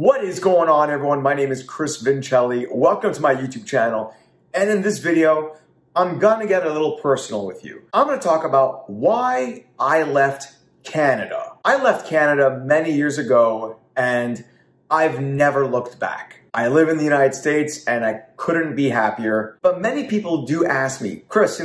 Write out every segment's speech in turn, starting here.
What is going on, everyone? My name is Chris Vincelli. Welcome to my YouTube channel. And in this video, I'm gonna get a little personal with you. I'm gonna talk about why I left Canada. I left Canada many years ago and I've never looked back. I live in the United States and I couldn't be happier. But many people do ask me, Chris,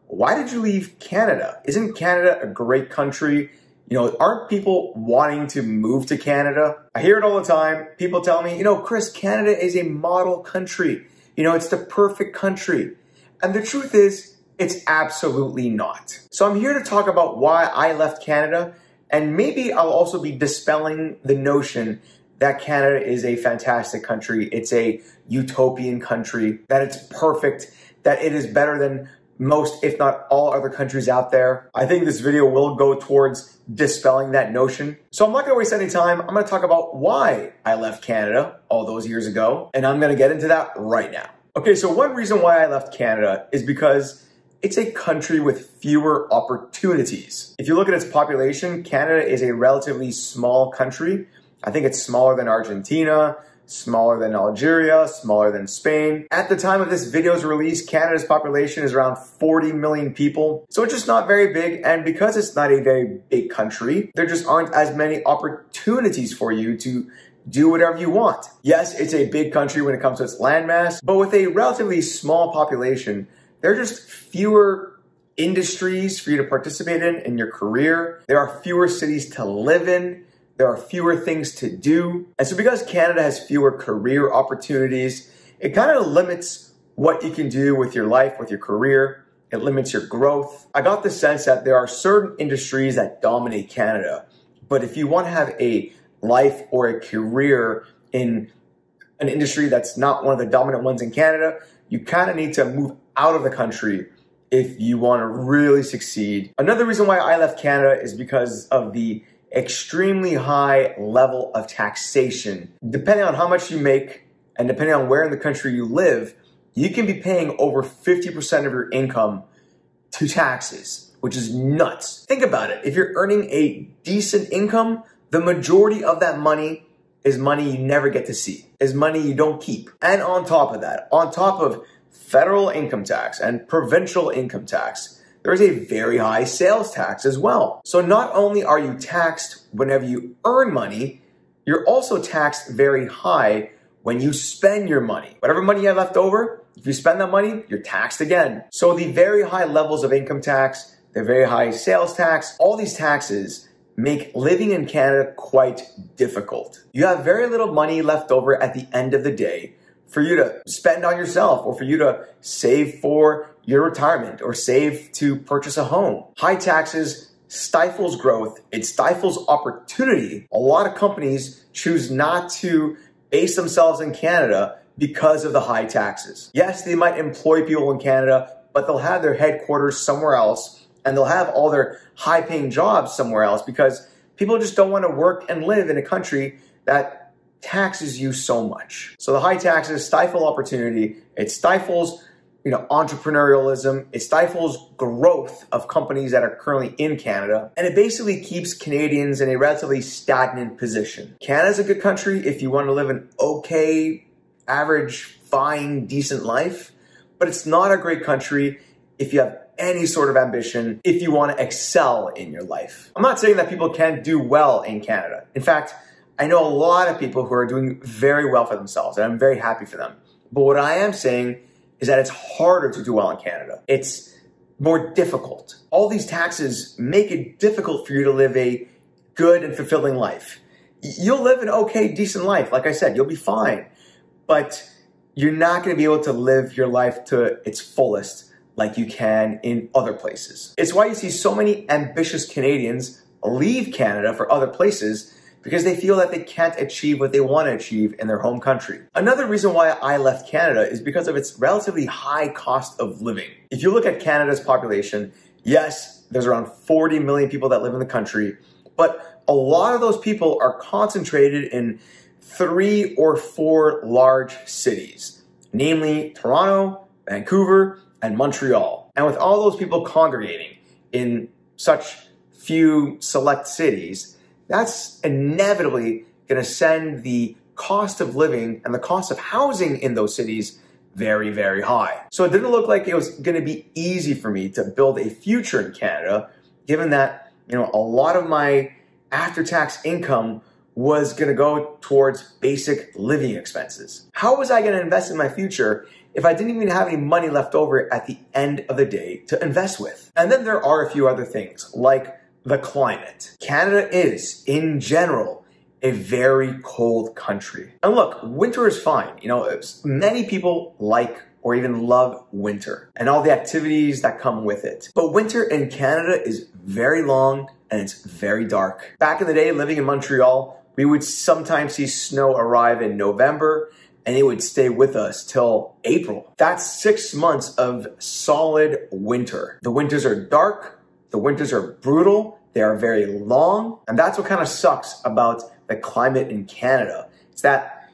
why did you leave Canada? Isn't Canada a great country? Aren't people wanting to move to Canada? I hear it all the time. People tell me, Chris, Canada is a model country. It's the perfect country. And the truth is, it's absolutely not. So I'm here to talk about why I left Canada, and maybe I'll also be dispelling the notion that Canada is a fantastic country. It's a utopian country, that it's perfect, that it is better than most, if not all, other countries out there. I think this video will go towards dispelling that notion. So I'm not gonna waste any time. I'm gonna talk about why I left Canada all those years ago, and I'm gonna get into that right now. Okay, so one reason why I left Canada is because it's a country with fewer opportunities. If you look at its population, Canada is a relatively small country. I think it's smaller than Argentina, smaller than Algeria, smaller than Spain. At the time of this video's release, Canada's population is around 40 million people. So it's just not very big, and because it's not a very big country, there just aren't as many opportunities for you to do whatever you want. Yes, it's a big country when it comes to its landmass, but with a relatively small population, there are just fewer industries for you to participate in your career. There are fewer cities to live in. There are fewer things to do. And so because Canada has fewer career opportunities, it kind of limits what you can do with your life, with your career. It limits your growth. I got the sense that there are certain industries that dominate Canada. But if you want to have a life or a career in an industry that's not one of the dominant ones in Canada, you kind of need to move out of the country if you want to really succeed. Another reason why I left Canada is because of the extremely high level of taxation. Depending on how much you make and depending on where in the country you live, you can be paying over 50% of your income to taxes, which is nuts. Think about it. If you're earning a decent income, the majority of that money is money you never get to see, is money you don't keep. And on top of that, on top of federal income tax and provincial income tax, there is a very high sales tax as well. So not only are you taxed whenever you earn money, you're also taxed very high when you spend your money. Whatever money you have left over, if you spend that money, you're taxed again. So the very high levels of income tax, the very high sales tax, all these taxes make living in Canada quite difficult. You have very little money left over at the end of the day for you to spend on yourself or for you to save for your retirement or save to purchase a home. High taxes stifles growth. It stifles opportunity. A lot of companies choose not to base themselves in Canada because of the high taxes. Yes, they might employ people in Canada, but they'll have their headquarters somewhere else and they'll have all their high-paying jobs somewhere else because people just don't want to work and live in a country that taxes you so much. So the high taxes stifle opportunity. It stifles entrepreneurialism. It stifles growth of companies that are currently in Canada. And it basically keeps Canadians in a relatively stagnant position. Canada's a good country if you want to live an okay, average, fine, decent life. But it's not a great country if you have any sort of ambition, if you want to excel in your life. I'm not saying that people can't do well in Canada. In fact, I know a lot of people who are doing very well for themselves, and I'm very happy for them. But what I am saying is that it's harder to do well in Canada. It's more difficult. All these taxes make it difficult for you to live a good and fulfilling life. You'll live an okay, decent life. Like I said, you'll be fine. But you're not going to be able to live your life to its fullest like you can in other places. It's why you see so many ambitious Canadians leave Canada for other places because they feel that they can't achieve what they want to achieve in their home country. Another reason why I left Canada is because of its relatively high cost of living. If you look at Canada's population, yes, there's around 40 million people that live in the country, but a lot of those people are concentrated in 3 or 4 large cities, namely Toronto, Vancouver, and Montreal. And with all those people congregating in such few select cities, that's inevitably going to send the cost of living and the cost of housing in those cities very, very high. So it didn't look like it was going to be easy for me to build a future in Canada, given that, a lot of my after-tax income was going to go towards basic living expenses. How was I going to invest in my future if I didn't even have any money left over at the end of the day to invest with? And then there are a few other things, like the climate. Canada is, in general, a very cold country. And look, winter is fine. Many people like or even love winter and all the activities that come with it. But winter in Canada is very long and it's very dark. Back in the day, living in Montreal, we would sometimes see snow arrive in November and it would stay with us till April. That's 6 months of solid winter. The winters are dark, the winters are brutal, they are very long, and that's what kind of sucks about the climate in Canada. It's that,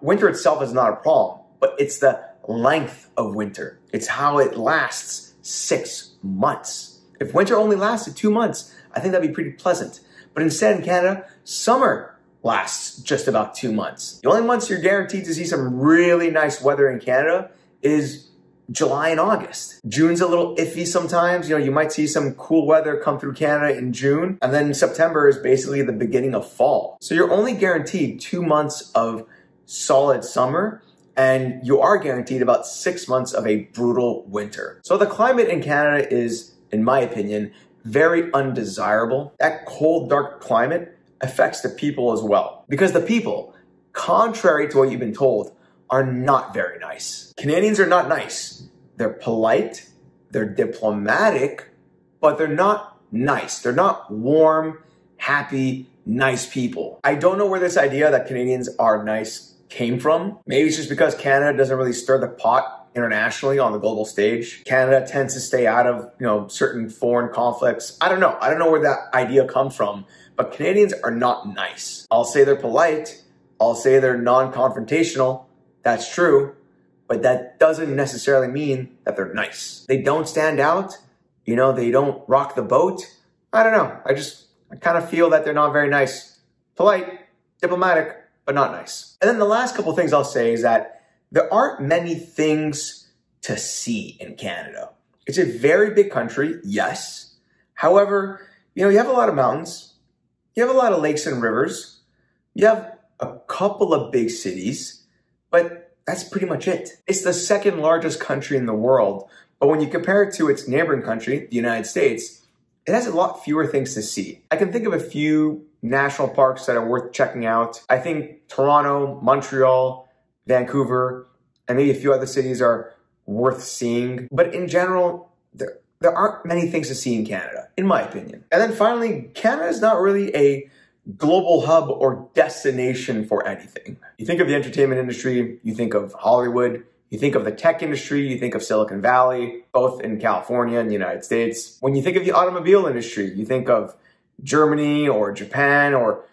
winter itself is not a problem, but it's the length of winter. It's how it lasts 6 months. If winter only lasted 2 months, I think that'd be pretty pleasant. But instead in Canada, summer lasts just about 2 months. The only months you're guaranteed to see some really nice weather in Canada is July and August. June's a little iffy sometimes. You might see some cool weather come through Canada in June, and then September is basically the beginning of fall. So you're only guaranteed 2 months of solid summer, and you are guaranteed about 6 months of a brutal winter. So the climate in Canada is, in my opinion, very undesirable. That cold, dark climate affects the people as well. Because the people, contrary to what you've been told, are not very nice. Canadians are not nice. They're polite, they're diplomatic, but they're not nice. They're not warm, happy, nice people. I don't know where this idea that Canadians are nice came from. Maybe it's just because Canada doesn't really stir the pot internationally on the global stage. Canada tends to stay out of, certain foreign conflicts. I don't know. I don't know where that idea comes from, but Canadians are not nice. I'll say they're polite. I'll say they're non-confrontational. That's true, but that doesn't necessarily mean that they're nice. They don't stand out. They don't rock the boat. I don't know. I kind of feel that they're not very nice. Polite, diplomatic, but not nice. And then the last couple things I'll say is that there aren't many things to see in Canada. It's a very big country, yes. However, you have a lot of mountains. You have a lot of lakes and rivers. You have a couple of big cities. But that's pretty much it. It's the second largest country in the world. But when you compare it to its neighboring country, the United States, it has a lot fewer things to see. I can think of a few national parks that are worth checking out. I think Toronto, Montreal, Vancouver, and maybe a few other cities are worth seeing. But in general, there aren't many things to see in Canada, in my opinion. And then finally, Canada is not really a global hub or destination for anything. You think of the entertainment industry, you think of Hollywood, you think of the tech industry, you think of Silicon Valley, both in California and the United States. When you think of the automobile industry, you think of Germany or Japan or,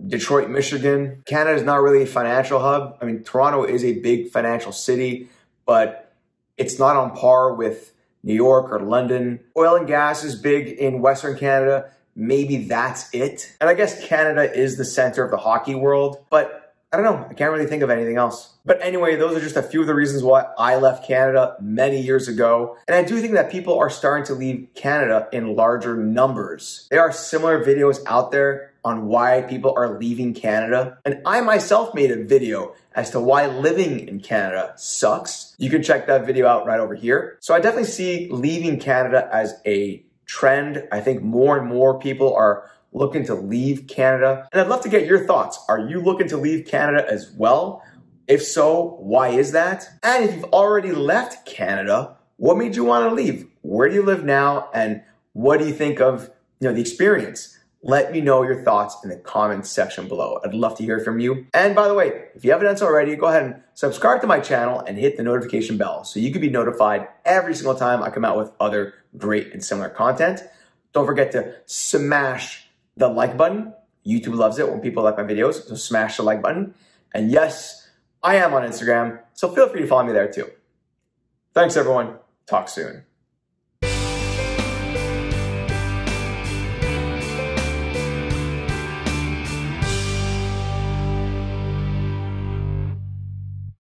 Detroit, Michigan. Canada is not really a financial hub. I mean, Toronto is a big financial city, but it's not on par with New York or London. Oil and gas is big in Western Canada. Maybe that's it. And I guess Canada is the center of the hockey world, but I don't know. I can't really think of anything else. But anyway, those are just a few of the reasons why I left Canada many years ago. And I do think that people are starting to leave Canada in larger numbers. There are similar videos out there on why people are leaving Canada. And I myself made a video as to why living in Canada sucks. You can check that video out right over here. So I definitely see leaving Canada as a trend. I think more and more people are looking to leave Canada. And I'd love to get your thoughts. Are you looking to leave Canada as well? If so, why is that? And if you've already left Canada, what made you want to leave? Where do you live now? And what do you think of the experience? Let me know your thoughts in the comments section below. I'd love to hear from you. And by the way, if you haven't done so already, go ahead and subscribe to my channel and hit the notification bell so you can be notified every single time I come out with other great and similar content. Don't forget to smash the like button. YouTube loves it when people like my videos, so smash the like button. And yes, I am on Instagram, so feel free to follow me there too. Thanks everyone. Talk soon.